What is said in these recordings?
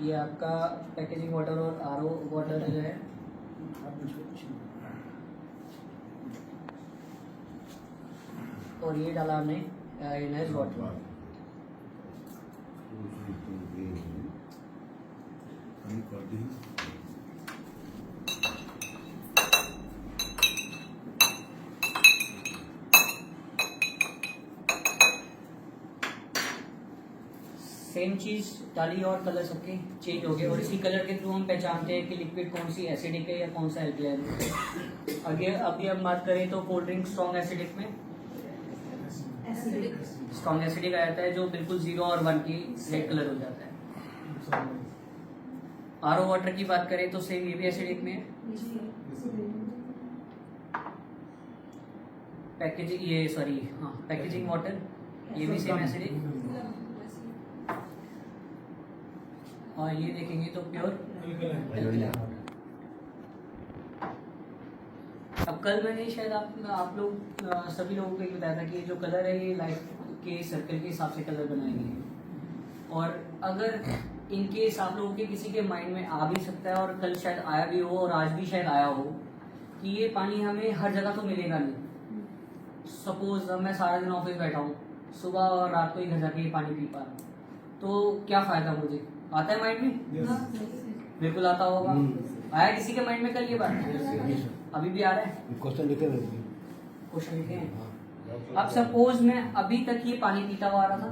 ये आपका packaging water और आरओ वाटर जो है और ये डाला हमने इनर्ज वाटर। सेम चीज़ डाली और कलर सबके चेंज हो गए और इसी कलर के थ्रू हम पहचानते हैं कि लिक्विड कौन सी एसिडिक है या कौन सा एल्कलाइन है। आगे अभी हम बात करें तो कोल्ड ड्रिंक स्ट्रॉन्ग एसिडिक में स्ट्रॉन्ग एसिडिक आ जाता है जो बिल्कुल 0 और 1 की रेड कलर हो जाता है। आरओ वाटर की बात करें तो सेम ये भी एसिडिक में है। पैकेजिंग वाटर ये भी सेम एसिडिक। और ये देखेंगे तो प्योर। अब कल मैंने शायद आप लोग सभी लोगों को ये बताया था कि जो कलर है ये लाइट के सर्कल के हिसाब से कलर बनाएंगे और अगर इनकेस आप लोगों के किसी के माइंड में आ भी सकता है और कल शायद आया भी हो और आज भी शायद आया हो कि ये पानी हमें हर जगह तो मिलेगा नहीं। सपोज मैं सारा दिन ऑफिस बैठा हूँ, सुबह और रात को ही घर जाके पानी पी पा रहा हूँ, तो क्या फायदा मुझे? आता है माइंड में? बिल्कुल आता होगा। आया किसी के माइंड में कल ये बात? अभी भी आ रहा है? क्वेश्चन लिखे हैं। अब सपोज मैं अभी तक ये पानी पीता हुआ आ रहा था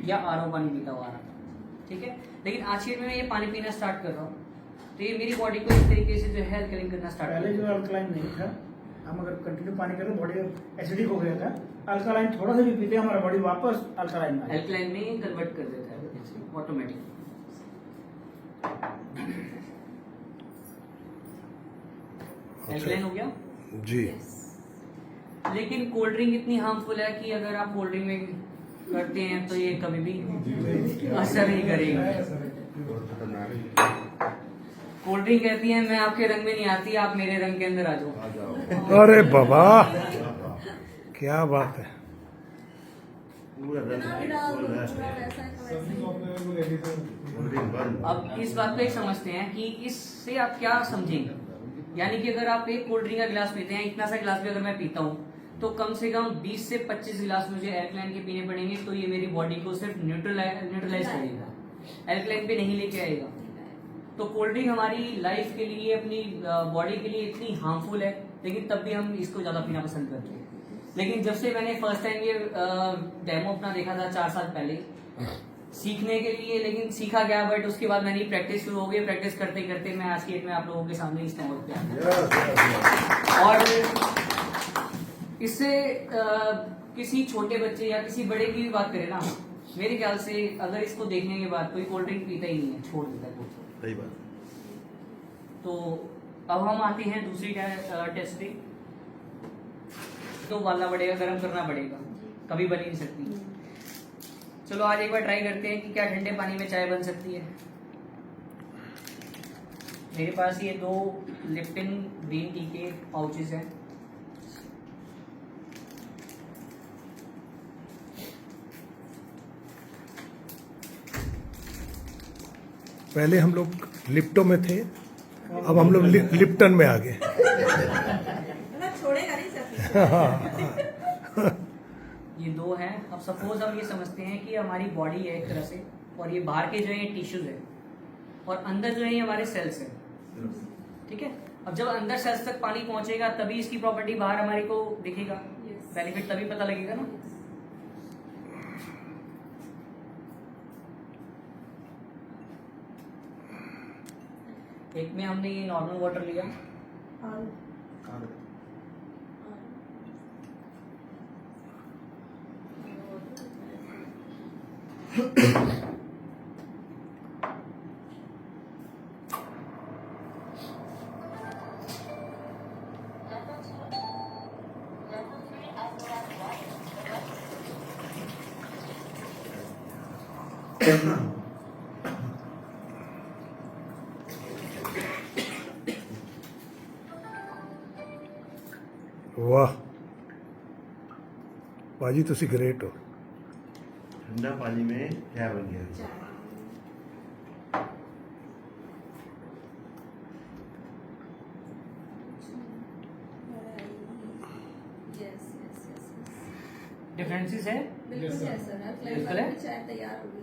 या आरओ पानी पीता हुआ आ रहा था, ठीक है, लेकिन आज के मैं ये पानी पीना स्टार्ट कर रहा हूँ तो ये मेरी बॉडी को इस तरीके से जो है अल्कलाइन करना स्टार्ट। पहले जो अल्कलाइन नहीं था, हम अगर कंटिन्यू पानी करें बॉडी एसिडिक हो गया था। अल्कलाइन थोड़ा सा भी पीते हमारा बॉडी वापस अल्कलाइन में कन्वर्ट कर देता है ऑटोमेटिक। अल्कलाइन हो गया जी। लेकिन कोल्ड ड्रिंक इतनी हार्मफुल है कि अगर आप कोल्ड ड्रिंक में करते हैं तो ये कभी भी असर नहीं करेगी। कोल्ड ड्रिंक कहती है मैं आपके रंग में नहीं आती, आप मेरे रंग के अंदर आ जाओ। अरे बाबा क्या बात है। अब इस बात को एक समझते हैं कि इससे आप क्या समझेंगे, यानी कि अगर आप एक कोल्ड ड्रिंक का गिलास पीते हैं, इतना सा गिलास भी अगर मैं पीता हूँ तो कम से कम 20 से 25 गिलास मुझे एल्कलाइन के पीने पड़ेंगे, तो ये मेरी बॉडी को सिर्फ न्यूट्रलाइज करेगा, एल्कलाइन पे नहीं लेके आएगा। तो कोल्ड ड्रिंक हमारी लाइफ के लिए, अपनी बॉडी के लिए इतनी हार्मफुल है, लेकिन तब भी हम इसको ज्यादा पीना पसंद करते हैं। लेकिन जब से मैंने फर्स्ट टाइम ये डेमो अपना देखा था 4 साल पहले सीखने के लिए, लेकिन सीखा गया, बट उसके बाद मेरी प्रैक्टिस शुरू हो गई। प्रैक्टिस करते करते मैं आज की डेट में आप लोगों के सामने इस नंबर पे आया। और इससे किसी छोटे बच्चे या किसी बड़े की भी बात करें ना, मेरे ख्याल से अगर इसको देखने के बाद कोई कोल्ड ड्रिंक पीता ही नहीं है, छोड़ देता है। सही बात। तो अब हम आते हैं दूसरी टेस्ट पे। तो उबालना पड़ेगा, गर्म करना पड़ेगा, कभी बन ही नहीं सकती। चलो आज एक बार ट्राई करते हैं कि क्या ठंडे पानी में चाय बन सकती है। मेरे पास ये 2 लिप्टन ग्रीन टी के पाउचेस हैं। पहले हम लोग लिप्टो में थे, अब हम लोग लिप्टन में आ गए। छोड़ेगा नहीं सकती। ये 2 हैं। अब सपोज हम ये समझते हैं कि हमारी बॉडी है एक तरह से, और ये बाहर के जो है टिश्यूज है, और अंदर जो है ये हमारे सेल्स है, ठीक है। अब जब अंदर सेल्स तक पानी पहुंचेगा तभी इसकी प्रॉपर्टी बाहर हमारे को दिखेगा, बेनिफिट तभी पता लगेगा ना। एक में हमने ये नॉर्मल वाटर लिया, वाह बाजी तुसी ग्रेट हो। ठंडा पानी में क्या बन गया? डिफरेंसेस है। बिल्कुल है सर, बिल्कुल है। चाय तैयार हो गई।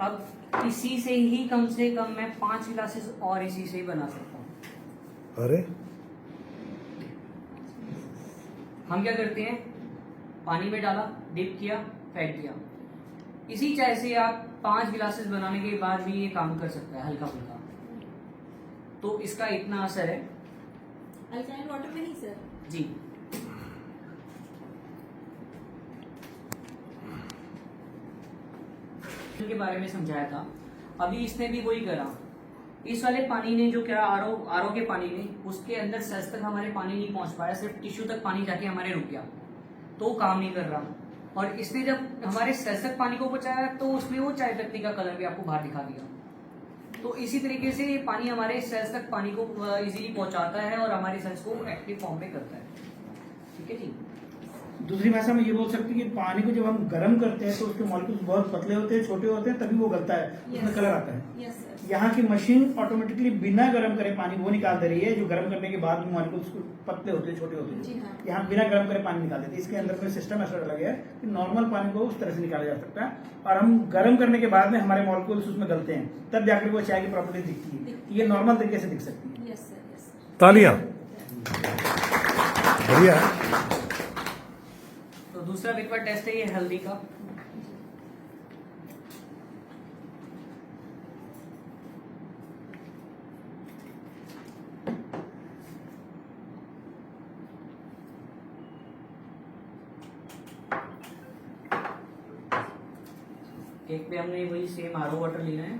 अब इसी से कम मैं 5 गिलासेस और इसी से ही बना सकता हूँ। अरे हम क्या करते हैं, पानी में डाला, डिप किया, फेंक दिया। इसी चाय से आप 5 गिलासेस बनाने के बाद भी ये काम कर सकता है हल्का फुल्का। तो इसका इतना असर है। अल्कलाइन वाटर में ही सर। जी के बारे में समझाया था, अभी इसने भी वही करा। इस वाले पानी ने जो क्या आरओ के पानी ने, उसके अंदर सेल्स तक हमारे पानी नहीं पहुंच पाया, सिर्फ टिश्यू तक पानी जाके हमारे रुक गया, तो वो काम नहीं कर रहा। और इसने जब हमारे सेल्स तक पानी को पहुंचाया तो उसने वो चाय पत्ती का कलर भी आपको बाहर दिखा दिया। तो इसी तरीके से ये पानी हमारे सेल्स तक पानी को इजीली पहुंचाता है और हमारे सेल्स को एक्टिव फॉर्म में करता है। ठीक है जी। दूसरी भाषा में ये बोल सकते हैं कि पानी को जब हम गर्म करते हैं तो उसके मॉलिक्यूल्स बहुत पतले होते हैं, छोटे होते हैं, तभी वो गलता है, उसमें कलर आता है। Yes sir. यहाँ की मशीन ऑटोमेटिकली बिना गर्म करे पानी वो निकाल दे रही है, जो गर्म करने के बाद में मॉलिक्यूल्स पतले होते हैं, छोटे होते जी हैं। हाँ। यहाँ बिना गर्म करे पानी निकाल देते हैं। इसके अंदर में सिस्टम ऐसा लगा है कि नॉर्मल पानी को उस तरह से निकाला जा सकता है, और हम गर्म करने के बाद में हमारे मॉलिक्यूल्स उसमें गलते हैं, तब जाकर वो चाय की प्रॉपर्टी दिखती है। ये नॉर्मल तरीके से दिख सकती है। Yes sir, yes sir. तालियां, बढ़िया है। तो दूसरा लिक्विड टेस्ट है ये हल्दी का। एक पे हमने वही सेम आरओ वाटर लेना है।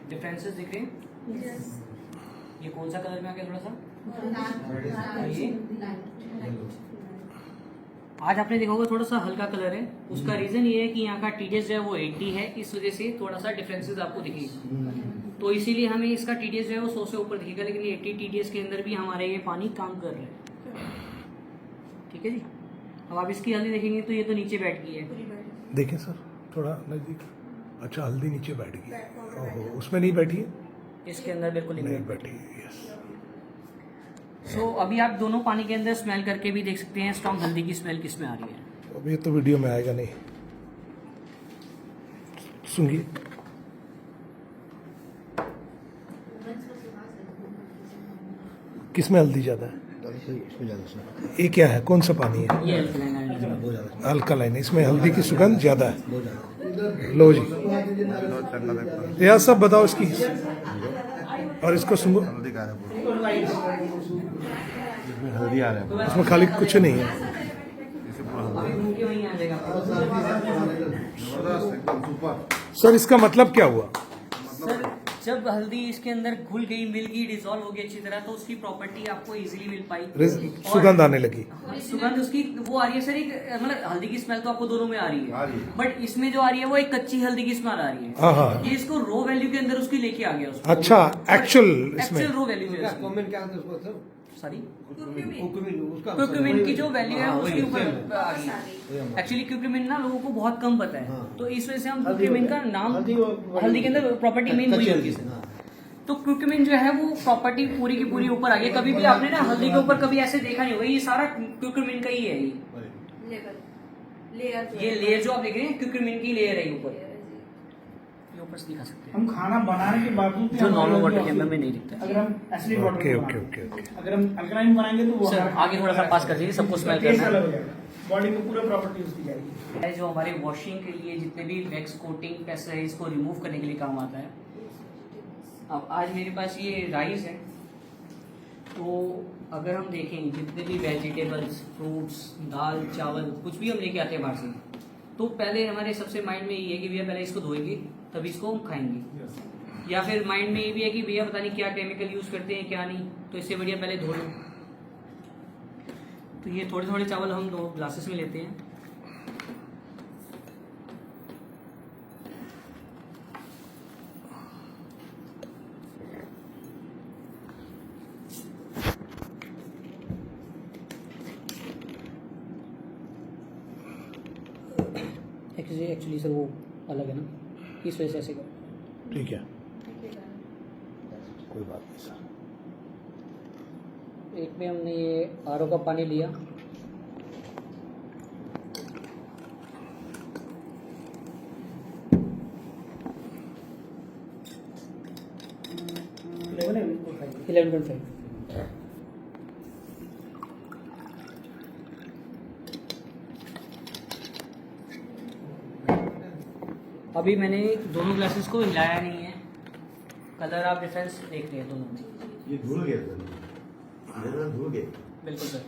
डिफरेंसेस दिख रहे हैं। यस। ये कौन सा कलर में आ गया थोड़ा सा? आज आपने देखा होगा थोड़ा सा हल्का कलर है। उसका रीजन ये है कि यहाँ का टीडीएस जो है वो 80 है, इस वजह से थोड़ा सा डिफरेंसेस आपको दिखेगा। तो इसीलिए हमें इसका टीडीएस जो है वो 100 से ऊपर दिखेगा, लेकिन 80 टीडीएस के अंदर भी हमारे ये पानी काम कर रहे हैं। ठीक है जी। अब आप इसकी हल्दी देखेंगे तो ये तो नीचे बैठ गई है। पूरी बड़ी। देखें सर, थोड़ा नजदीक। अच्छा, हल्दी नीचे बैठ गई। ओहो, उसमें नहीं बैठी है? इसके अंदर बिल्कुल नहीं नहीं। बैठी, यस। सो अभी आप दोनों पानी के अंदर स्मेल करके भी देख सकते हैं स्ट्रॉन्ग हल्दी की स्मेल किस में आ रही है। अब ये तो वीडियो में आएगा नहीं। सुनिए, किसमें हल्दी ज्यादा है? ये क्या है, कौन सा पानी है? ये अल्कलाइन है। अल्कलाइन। इसमें हल्दी की सुगंध ज्यादा है। लो जी, यह सब बताओ इसकी, और इसको सुनो। हल्दी आ रहा है। इसमें खाली कुछ नहीं है। अभी घूम के वहीं आ जाएगा। सर इसका मतलब क्या हुआ? सर जब हल्दी इसके अंदर घुल गई, मिल गई, डिजोल्व हो गई अच्छी तरह, तो उसकी प्रॉपर्टी आपको इजीली मिल पाई। सुगंध आने लगी। सुगंध उसकी वो आ रही है सर, एक मतलब हल्दी की स्मेल तो आपको दोनों में आ रही आ रही है, है। बट इसमें जो आ रही है वो एक कच्ची हल्दी की स्मेल आ रही है। हाँ हाँ, ये इसको रो वैल्यू के अंदर उसकी लेके आ गया उसको। अच्छा, एक्चुअल इसमें। एक्चुअल रो वैल्यू है कमेंट क्या था उसको सर? सॉरी, उसका क्यूक्यूमिन की जो वैल्यू है हाँ, उसके वही, ऊपर same। आ गई। एक्चुअली क्यूक्यूमिन ना लोगों को बहुत कम पता है, हाँ। तो इस वजह से हम हल्दी क्यूक्यूमिन का नाम हल्दी के अंदर प्रॉपर्टी मेन वही होती है। हाँ। तो क्यूक्यूमिन जो है वो प्रॉपर्टी पूरी की पूरी ऊपर आ गई। कभी भी आपने ना हल्दी के ऊपर कभी ऐसे देखा नहीं होगा, ये सारा क्यूक्यूमिन का ही है। लेवल लेयर जो ये है। लेयर जो आप देख रहे हैं क्यूक्यूमिन की लेयर है ऊपर, लेयर है जी। ये ऊपर से दिखा सकते हैं, हम खाना बनाने के बावजूद भी जो हमारे नॉर्मल वाटर जो के अंदर में नहीं दिखता। अगर हम एसिडिक वाटर ओके में ओके बनाएंगे, ओके ओके। अगर हम अल्कलाइन बनाएंगे तो वो सर हमारा- आगे थोड़ा सा पास कर दीजिए, सबको स्मेल टेस्ट करना अलग हो है। जाएगा, बॉडी में पूरा प्रॉपर्टी उसकी जाएगी। है जो हमारे वॉशिंग के लिए जितने भी वैक्स कोटिंग पैसे है इसको रिमूव करने के लिए काम आता है। अब आज मेरे पास ये राइस है, तो अगर हम देखें जितने भी वेजिटेबल्स, फ्रूट्स, दाल, चावल, कुछ भी हम लेके आते हैं बाहर से, तो पहले हमारे सबसे माइंड में ये है कि भैया पहले इसको धोएंगे तभी इसको हम खाएंगे। या फिर माइंड में ये भी है कि भैया पता नहीं क्या केमिकल यूज करते हैं क्या नहीं, तो इससे बढ़िया पहले धो लो। तो ये थोड़े थोड़े चावल हम 2 ग्लासेस में लेते हैं। एक्चुअली सर वो अलग है ना, इस वजह से ऐसे करो। ठीक है, कोई बात नहीं सर। एक में हमने ये आरओ का पानी लिया, लेवल है बिल्कुल खाई। 11.5। अभी मैंने दोनों ग्लासेस को हिलाया नहीं है, कलर आप डिफरेंस देख रहे हैं दोनों में। ये धुल गया धुल गया। बिल्कुल सर,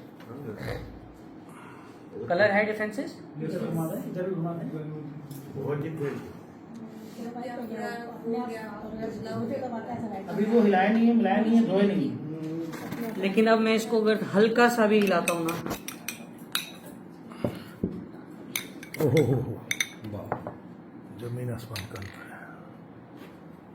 कलर है डिफरेंसेस। इधर घुमा दे, इधर भी घुमा दे। बहुत डिफरेंट। अभी वो हिलाया नहीं है, मिलाया नहीं है, धोए नहीं है। लेकिन अब मैं इसको अगर हल्का सा भी हिलाता हूँ ना, ओहो हो, जमीन आसमान का अंतर है।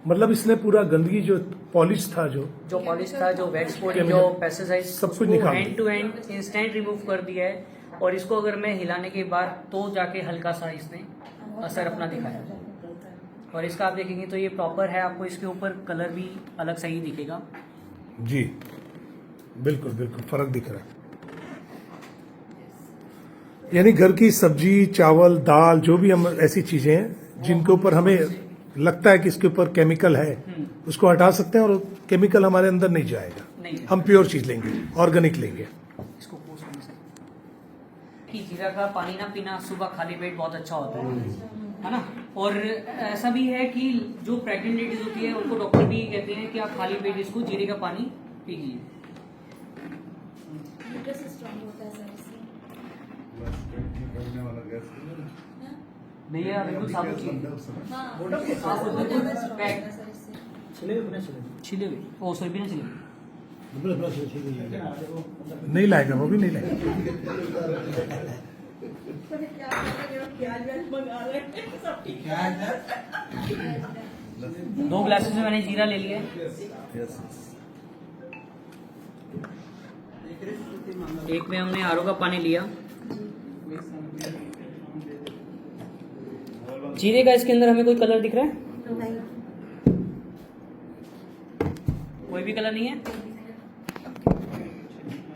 मतलब इसने पूरा गंदगी जो पॉलिश था, जो पॉलिश था, जो वैक्स कोटिंग, केमिकल, जो पेस्टिसाइड, सब कुछ निकाल hand to hand instant remove कर दिया है। और इसको अगर मैं हिलाने के बाद तो जाके हल्का सा इसने असर अपना दिखाया। और इसका आप देखेंगे तो ये प्रॉपर है, आपको इसके ऊपर कलर भी अलग सा ही दिखेगा। जी बिल्कुल बिल्कुल फर्क दिख रहा है। यानी घर की सब्जी, चावल, दाल, जो भी हम ऐसी चीजें हैं जिनके ऊपर हमें लगता है कि इसके ऊपर केमिकल है, उसको हटा सकते हैं और केमिकल हमारे अंदर नहीं जाएगा। नहीं, हम प्योर चीज लेंगे, ऑर्गेनिक लेंगे। इसको पोस्ट करने से कि जीरा का पानी ना पीना सुबह खाली पेट बहुत अच्छा होता है ना। और ऐसा भी है कि जो प्रेग्नेंट लेडीज होती है उनको डॉक्टर भी कहते हैं कि आप खाली पेट इसको जीरे का पानी पीजिए। भैया बिल्कुल साबुत चीज छिले हुए, छिले हुए। छिले हुए, ओ सॉरी बिना छिले हुए। नहीं लाएगा, वो भी नहीं लाएगा। दो ग्लासेस में मैंने जीरा ले लिया है। एक में हमने आरओ का पानी लिया। जीरे का इसके अंदर हमें कोई कलर दिख रहा है? कोई भी कलर नहीं है।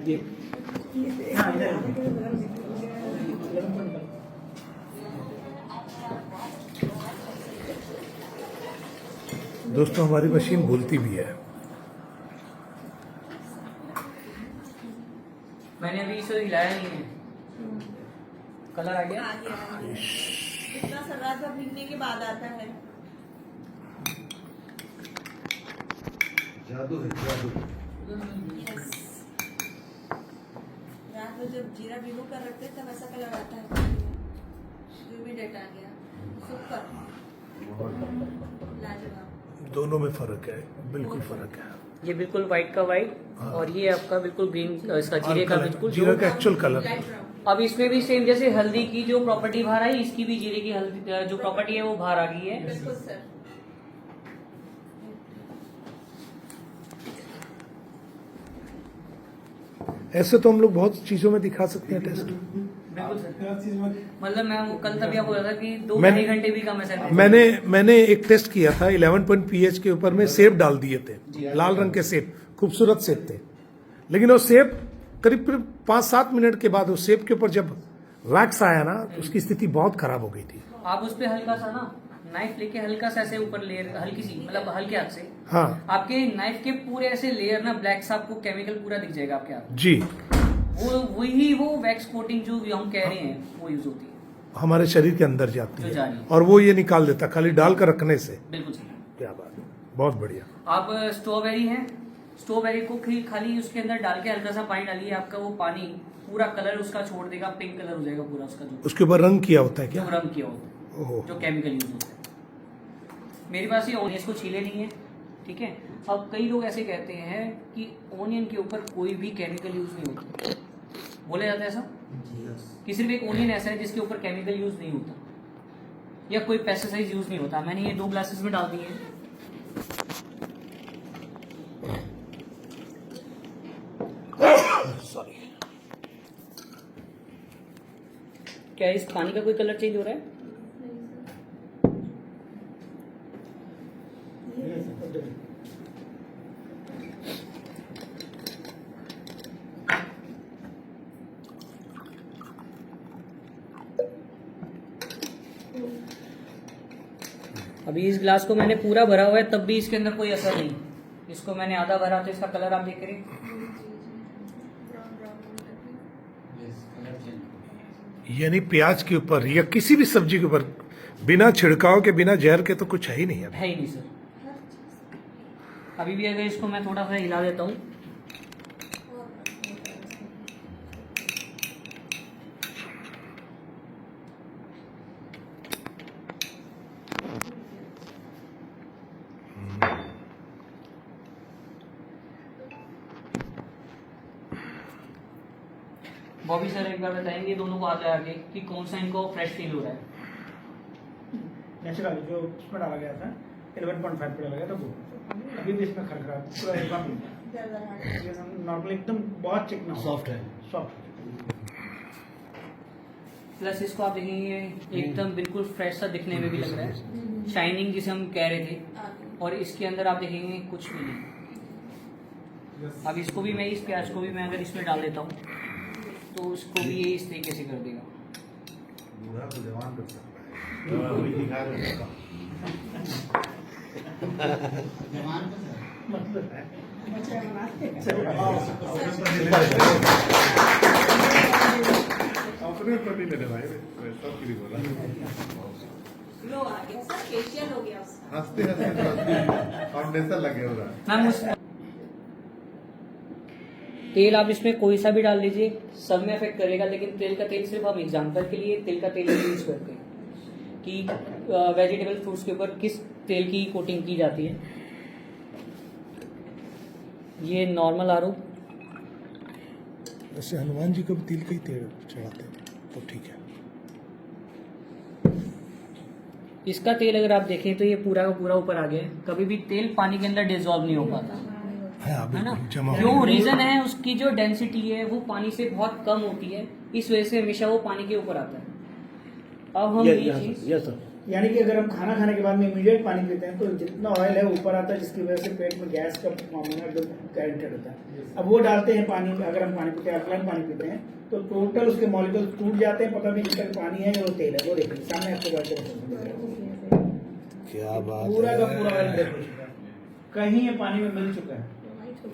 ये हाँ, इधर। दोस्तों हमारी मशीन बोलती भी है। मैंने अभी इसे हिलाया नहीं है, कलर आ गया। इतना सा रात भर भीगने के बाद आता है। जादू है जादू। Yes. रात में जब जीरा भिगो कर रखते हैं तब ऐसा कलर आता है। जो भी डेट आ गया सुपर लाजवाब। दोनों में फर्क है, बिल्कुल फर्क है। ये बिल्कुल व्हाइट का व्हाइट, और ये आपका बिल्कुल ग्रीन, इसका जीरे का बिल्कुल जीरा का एक्चुअल कलर। Light brown. अब इसमें भी सेम जैसे हल्दी की जो प्रॉपर्टी बाहर आई, इसकी भी जीरे की हल्दी जो प्रॉपर्टी है वो बाहर आ गई है। बिल्कुल सर। ऐसे तो हम लोग बहुत चीजों में दिखा सकते हैं टेस्ट। बिल्कुल सर। मतलब मैं वो कल तभी आपको बोला था कि 2 मैंने- घंटे भी कम है सर। मैंने एक टेस्ट किया था 11 पॉइंट pH के ऊपर में सेब डाल दिए थे, लाल रंग के सेब, खूबसूरत सेब थे। लेकिन वो सेब करीब 5-7 मिनट के बाद उस सेब के ऊपर जब वैक्स आया ना, तो उसकी स्थिति बहुत खराब हो गई थी। आप उस पे हल्का सा ना नाइफ लेके हल्का सा ऐसे ऊपर लेयर, हल्की सी मतलब हल्के हाथ से हाँ आपके नाइफ के पूरे ऐसे लेयर ना ब्लैक सा आपको केमिकल पूरा दिख जाएगा आपके हाथ। जी, वो वैक्स कोटिंग जो हम कह रहे हैं वो यूज होती है। हमारे शरीर के अंदर जाती जो जा है रही है। और वो ये निकाल देता खाली डाल कर रखने से। बिल्कुल सही। क्या बात है, बहुत बढ़िया। आप स्ट्रॉबेरी है, स्ट्रॉबेरी को खाली उसके अंदर डाल के हल्का सा पानी डालिए, आपका वो पानी पूरा कलर उसका छोड़ देगा, पिंक कलर हो जाएगा पूरा उसका, जो उसके ऊपर रंग किया होता है क्या? रंग किया होता ओहो, है, जो केमिकल यूज होता है। मेरे पास ये ऑनियन को छीले नहीं है, ठीक है। अब कई लोग ऐसे कहते हैं कि ऑनियन के ऊपर कोई भी केमिकल यूज नहीं होता, बोला जाता है ऐसा कि सिर्फ एक ऑनियन ऐसा है जिसके ऊपर केमिकल यूज नहीं होता या कोई पेस्टिसाइड यूज नहीं होता। मैंने ये 2 ग्लासेस में डाल दिए हैं। सॉरी। क्या इस पानी का कोई कलर चेंज हो रहा है? अभी इस ग्लास को मैंने पूरा भरा हुआ है, तब भी इसके अंदर कोई असर नहीं। इसको मैंने आधा भरा तो इसका कलर आप देख रहे हैं। यानी प्याज के ऊपर या किसी भी सब्जी के ऊपर बिना छिड़काव के, बिना जहर के तो कुछ है ही नहीं है। है ही नहीं सर। अभी भी अगर इसको मैं थोड़ा सा हिला देता हूँ, बॉबी सर एक बार बताएंगे दोनों को हाथ लगा के कि कौन सा इनको फ्रेश फील हो रहा है। नेचुरल जो उसमें डाला गया था 11.5 पे डाला गया था वो अभी भी इसमें खरखरा पूरा हल्का नॉर्मल एकदम बहुत चिकना सॉफ्ट है। सॉफ्ट। प्लस इसको आप देखेंगे एकदम बिल्कुल फ्रेश सा दिखने में भी लग रहा है, शाइनिंग जिसे हम कह रहे थे। और इसके अंदर आप देखेंगे कुछ भी नहीं। अब इसको भी मैं, इस प्याज को भी मैं अगर इसमें डाल देता हूँ तो उसको भी ये इस तरीके से कर देगा। बूढ़ा तो जवान कर सकता है। वही दिखा रहे हैं। अपने ऊपर नहीं लेने भाई, सब के लिए बोला। ग्लो आ गया सर, फेशियल हो गया उसका। हंसते हंसते फाउंडेशन लगे हो रहा है। मैम उस तेल आप इसमें कोई सा भी डाल लीजिए, सब में इफेक्ट करेगा। लेकिन तेल का तेल सिर्फ हम एग्जांपल के लिए तेल का तेल यूज करते हैं कि वेजिटेबल फ्रूट्स के ऊपर किस तेल की कोटिंग की जाती है। ये नॉर्मल आर ओ। वैसे हनुमान जी को भी तिल का ही तेल चढ़ाते हैं तो ठीक है। इसका तेल अगर आप देखें तो ये पूरा का पूरा ऊपर आ गया है। कभी भी तेल पानी के अंदर डिजॉल्व नहीं हो पाता है ना। जमा जो रीजन है उसकी जो डेंसिटी है वो पानी से बहुत कम होती है, इस वजह से हमेशा वो पानी के ऊपर आता है। अब हम ये चीज, यस सर। यानी कि अगर हम खाना खाने के बाद में इमीडिएट पानी पीते हैं तो जितना ऑयल है ऊपर आता है, जिसकी वजह से पेट में गैस का मामला एकदम गारंटेड होता है। अब वो डालते हैं पानी, अगर हम पानी पीते हैं, अल्कलाइन पानी पीते हैं तो टोटल उसके मॉलिक्यूल टूट जाते हैं, पता भी नहीं चलता पानी है या वो तेल है। वो देखिए सामने आपको बात क्या बात पूरा का है। पूरा ऑयल ब्रेक हो चुका है, कहीं ये पानी में मिल चुका है।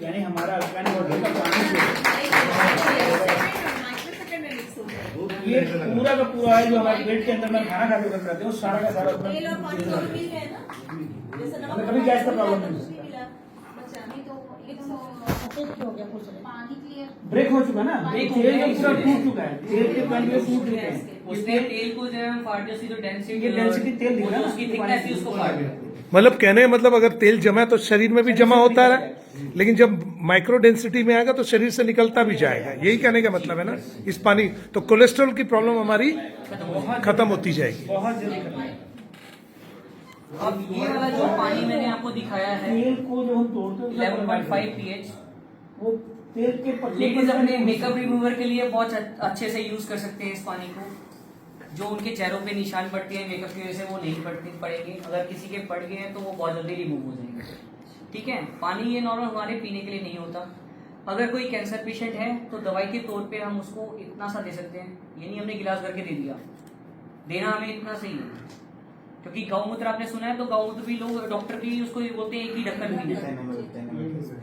यानी हमारा अल्कलाइन वाटर का पानी माइक्रोसेकंड में मिक्स हो गया। ये पूरा का पूरा है जो हमारे पेट के अंदर में खाना खाते वक्त रहते हैं, वो सारा का सारा तेल और पानी दोनों मिल गए ना, जैसे नमक कभी गैस का प्रॉब्लम नहीं कुछ नहीं मिला, बचा नहीं तो एकदम पानी क्लियर ब्रेक हो चुका ना, ब्रेक हो तेल गया, जो पूरा इसलिए। टूट चुका है, तेल के पानी में टूट चुके हैं। उसने तेल को जो है हम फाड़ दिया, उसकी जो डेंसिटी, ये डेंसिटी तेल दिख रहा है ना, उसकी थिकनेस थी उसको फाड़ दिया। मतलब कहने का मतलब अगर तेल जमा है तो शरीर में भी जमा होता है, लेकिन जब माइक्रो डेंसिटी में आएगा तो शरीर से निकलता भी जाएगा। यही कहने का मतलब है ना इस पानी। तो कोलेस्ट्रॉल की प्रॉब्लम हमारी खत्म होती जाएगी। बहुत जल्दी करना है। अब ये वाला जो पानी मैंने आपको दिखाया है तेल को जो हम तोड़ते हैं 11.5 pH, वो तेल के पत्तों लेडीज पर अपने मेकअप रिमूवर के लिए बहुत अच्छे से यूज कर सकते हैं इस पानी को। जो उनके चेहरों पे निशान पड़ते हैं मेकअप की वजह से वो नहीं पड़ेंगे, अगर किसी के पड़ गए हैं तो वो बहुत जल्दी रिमूव हो जाएंगे। ठीक है, पानी ये नॉर्मल हमारे पीने के लिए नहीं होता। अगर कोई कैंसर पेशेंट है तो दवाई के तौर पे हम उसको इतना सा दे सकते हैं, ये नहीं हमने गिलास भर के दे दिया, देना हमें इतना सही है। क्योंकि गौमूत्र आपने सुना है, तो गौमूत्र भी लोग डॉक्टर भी उसको बोलते हैं एक ही ढक्कन पीना है।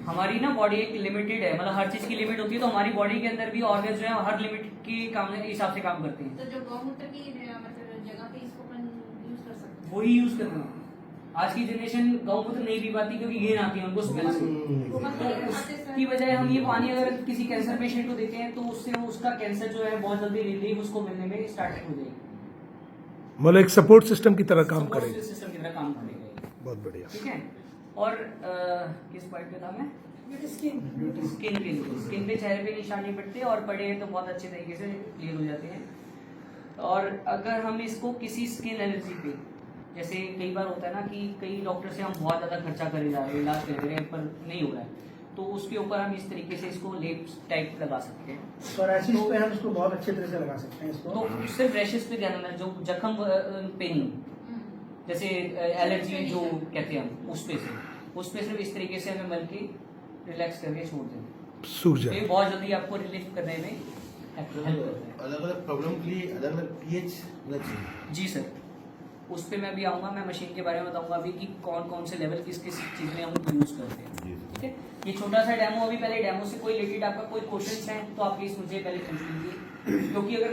हमारी ना बॉडी एक लिमिटेड है, मतलब हर चीज की लिमिट होती है, तो हमारी बॉडी के अंदर भी ऑर्गन जो है हर लिमिट के काम हिसाब से काम करते हैं। तो जो गौमूत्र की मतलब जगह पे इसको अपन यूज कर सकते हैं। वही यूज करना। आज की जनरेशन गौमूत्र नहीं पी पाती क्योंकि घिन आती है उनको स्मेल से। वो मत खाते सर। की बजाय हम ये पानी अगर किसी कैंसर पेशेंट को देते हैं तो उससे उसका कैंसर जो है बहुत जल्दी रिलीफ उसको मिलने में स्टार्टिंग हो जाएगी, मतलब एक सपोर्ट सिस्टम की तरह काम करेगा। सिस्टम की तरह काम करेगा। बहुत बढ़िया। ठीक है। और किस पॉइंट पे था मैं? स्किन के लिए, स्किन पे चेहरे पे निशान नहीं पड़ते और पड़े हैं तो बहुत अच्छे तरीके से क्लियर हो जाते हैं। और अगर हम इसको किसी स्किन एलर्जी पे, जैसे कई बार होता है ना कि कई डॉक्टर से हम बहुत ज़्यादा खर्चा करे जा रहे हैं, इलाज कर रहे हैं, पर नहीं हो रहा है, तो उसके ऊपर हम इस तरीके से इसको लेप टाइप लगा सकते हैं। सोरायसिस पे हम इसको बहुत अच्छे तरह से लगा सकते हैं इसको। तो सिर्फ रैशेस पे ध्यान देना, जो जख्म पे नहीं, जैसे एलर्जी जो कहते हैं हम, उस पे सिर्फ इस तरीके से हमें मल के रिलैक्स करके छोड़ दें, सूख तो ये जाए। बहुत जल्दी आपको रिलीफ करने में हेल्प करता है। अलग अलग प्रॉब्लम के लिए अलग अलग पीएच होना चाहिए। जी सर, उस पे मैं भी आऊँगा, मैं मशीन के बारे में बताऊँगा अभी कि कौन कौन से लेवल किस किस चीज़ में हम यूज़ करते हैं। ठीक है, ये छोटा सा डेमो, अभी पहले डेमो से कोई रिलेटेड आपका कोई क्वेश्चन है तो आप प्लीज़ मुझे पहले पूछ लीजिए, क्योंकि अगर